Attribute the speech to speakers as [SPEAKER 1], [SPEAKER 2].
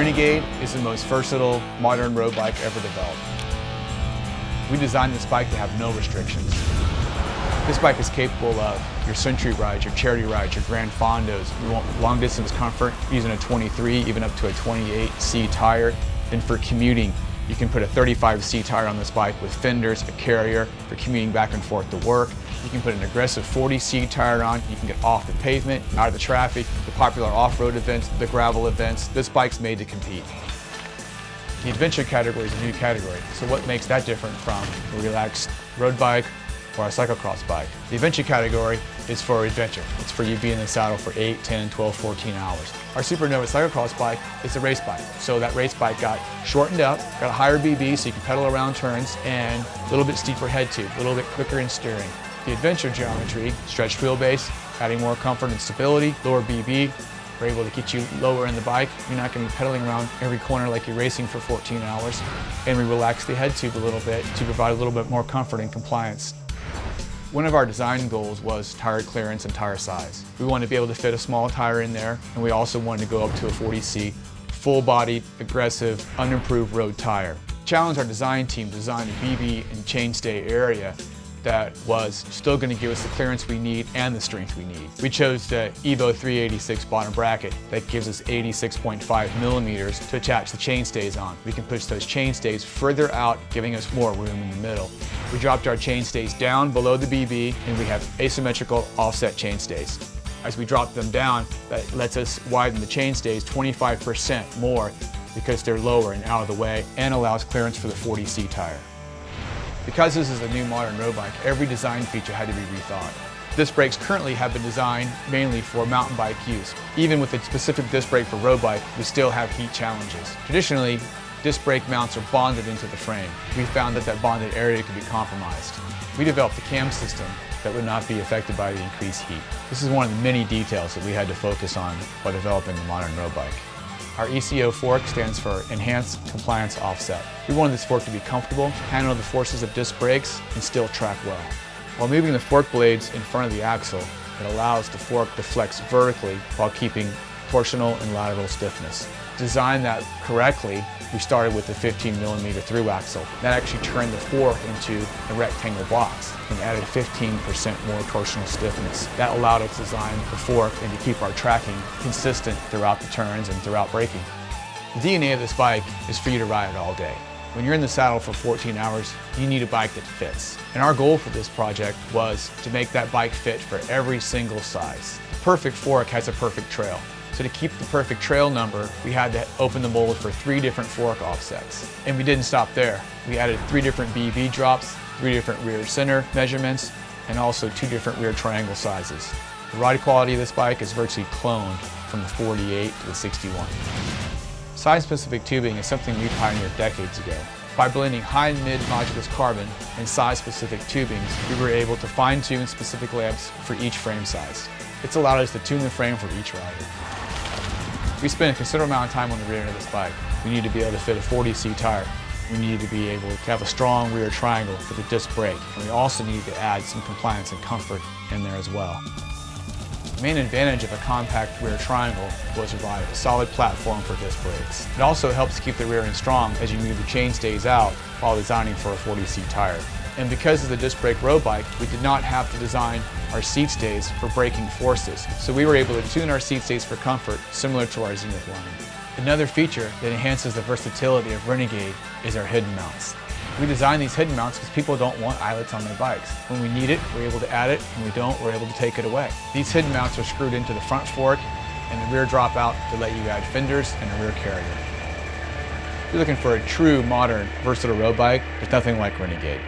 [SPEAKER 1] Renegade is the most versatile modern road bike ever developed. We designed this bike to have no restrictions. This bike is capable of your century rides, your charity rides, your grand fondos. We want long distance comfort using a 23, even up to a 28C tire. Then for commuting, you can put a 35C tire on this bike with fenders, a carrier for commuting back and forth to work. You can put an aggressive 40C tire on. You can get off the pavement, out of the traffic, the popular off-road events, the gravel events. This bike's made to compete. The adventure category is a new category. So what makes that different from a relaxed road bike or a cyclo-cross bike? The adventure category is for adventure. It's for you being in the saddle for 8, 10, 12, 14 hours. Our Supernova cyclo-cross bike is a race bike. So that race bike got shortened up, got a higher BB so you can pedal around turns, and a little bit steeper head tube, a little bit quicker in steering. The adventure geometry, stretched wheelbase, adding more comfort and stability, lower BB. We're able to get you lower in the bike. You're not going to be pedaling around every corner like you're racing for 14 hours. And we relax the head tube a little bit to provide a little bit more comfort and compliance. One of our design goals was tire clearance and tire size. We wanted to be able to fit a small tire in there, and we also wanted to go up to a 40C, full-bodied, aggressive, unimproved road tire. Challenged our design team to design a BB and chainstay area that was still going to give us the clearance we need and the strength we need. We chose the Evo 386 bottom bracket that gives us 86.5 millimeters to attach the chainstays on. We can push those chainstays further out, giving us more room in the middle. We dropped our chainstays down below the BB, and we have asymmetrical offset chainstays. As we drop them down, that lets us widen the chainstays 25% more because they're lower and out of the way, and allows clearance for the 40C tire. Because this is a new modern road bike, every design feature had to be rethought. Disc brakes currently have been designed mainly for mountain bike use. Even with a specific disc brake for road bike, we still have heat challenges. Traditionally, disc brake mounts are bonded into the frame. We found that that bonded area could be compromised. We developed a cam system that would not be affected by the increased heat. This is one of the many details that we had to focus on while developing the modern road bike. Our ECO fork stands for Enhanced Compliance Offset. We wanted this fork to be comfortable, handle the forces of disc brakes, and still track well. While moving the fork blades in front of the axle, it allows the fork to flex vertically while keeping torsional and lateral stiffness. To design that correctly, we started with the 15 millimeter through axle. That actually turned the fork into a rectangle box and added 15% more torsional stiffness. That allowed us to design the fork and to keep our tracking consistent throughout the turns and throughout braking. The DNA of this bike is for you to ride it all day. When you're in the saddle for 14 hours, you need a bike that fits. And our goal for this project was to make that bike fit for every single size. The perfect fork has a perfect trail. So to keep the perfect trail number, we had to open the mold for 3 different fork offsets. And we didn't stop there. We added 3 different BB drops, 3 different rear center measurements, and also 2 different rear triangle sizes. The ride quality of this bike is virtually cloned from the 48 to the 61. Size-specific tubing is something we pioneered decades ago. By blending high and mid modulus carbon and size-specific tubings, we were able to fine-tune specific lamps for each frame size. It's allowed us to tune the frame for each rider. We spent a considerable amount of time on the rear end of this bike. We need to be able to fit a 40C tire. We needed to be able to have a strong rear triangle for the disc brake. And we also needed to add some compliance and comfort in there as well. The main advantage of a compact rear triangle was to provide a solid platform for disc brakes. It also helps keep the rear end strong as you move the chainstays out while designing for a 40C tire. And because of the disc brake road bike, we did not have to design our seat stays for braking forces. So we were able to tune our seat stays for comfort, similar to our Zenith line. Another feature that enhances the versatility of Renegade is our hidden mounts. We designed these hidden mounts because people don't want eyelets on their bikes. When we need it, we're able to add it. When we don't, we're able to take it away. These hidden mounts are screwed into the front fork and the rear drop out to let you add fenders and a rear carrier. If you're looking for a true, modern, versatile road bike, there's nothing like Renegade.